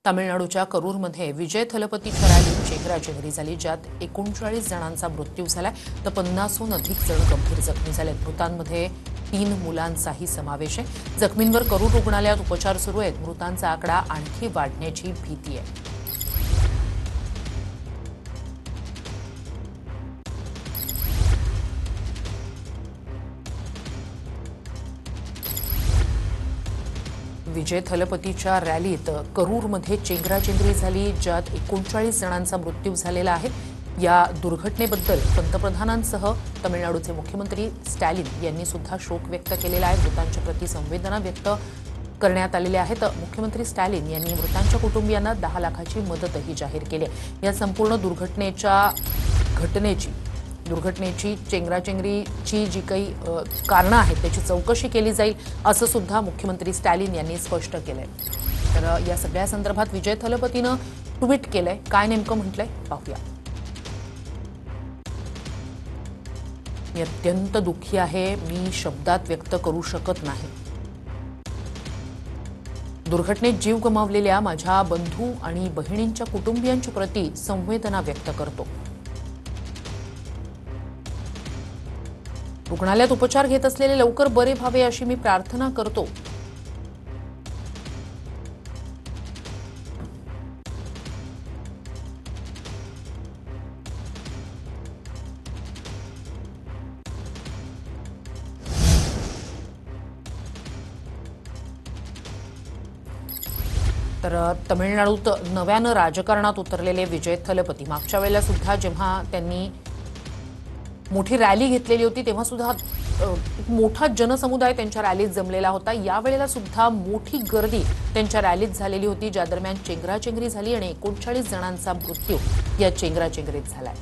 तामिळनाडूच्या करूरमध्ये विजय थलपतीच्या रॅलीत चेंगराचेंगरी झाली, ज्यात 39 जणांचा मृत्यू झालाय तर 50हून अधिक जण गंभीर जखमी झालेत। मृतांमध्ये 3 मुलांचाही समावेश आहे। जखमींवर करूर रुग्णालयात उपचार सुरू आहेत। मृतांचा आकडा आणखी वाढण्याची भीती आहे। विजय थलपतीच्या रॅलीत करूरमध्ये चेंगराचेंगरी झाली, ज्यात 39 जणांचा मृत्यू झालेला आहे। या दुर्घटनेबद्दल पंतप्रधानांसह तमिळनाडूचे मुख्यमंत्री स्टॅलिन यांनी सुद्धा शोक व्यक्त केलेला आहे। मृतांच्या प्रति संवेदना व्यक्त करण्यात आलेल्या आहेत। मुख्यमंत्री स्टॅलिन यांनी मृतांच्या कुटुंबियांना 10 लाखाची मदतही जाहीर केली आहे। या संपूर्ण दुर्घटनेची चेंगराचेंगरीची जी काही कारणं आहेत त्याची चौकशी केली जाईल असं सुद्धा मुख्यमंत्री स्टॅलिन यांनी स्पष्ट केलंय। तर या सगळ्या संदर्भात विजय थलपतीनं ट्विट केलंय। काय नेमकं म्हटलंय पाहूया। मी अत्यंत दुःखी आहे, मी शब्दात व्यक्त करू शकत नाही। दुर्घटनेत जीव गमावलेल्या माझ्या बंधू आणि बहिणींच्या कुटुंबियांच्या प्रति संवेदना व्यक्त करतो। रुग्णालयात उपचार घेत असलेले लवकर बरे व्हावे अशी मी प्रार्थना करतो। तर तमिळनाडूत नव्यानं राजकारणात उतरलेले विजय थलपती मागच्या वेळेला सुद्धा जेव्हा त्यांनी मोठी रॅली घेतलेली होती तेव्हा सुद्धा मोठा जनसमुदाय त्यांच्या रॅलीत जमलेला होता। यावेळेला सुद्धा मोठी गर्दी त्यांच्या रॅलीत झालेली होती, ज्या दरम्यान चेंगराचेंगरी झाली आणि 39 जणांचा मृत्यू या चेंगराचेंगरीत झालाय।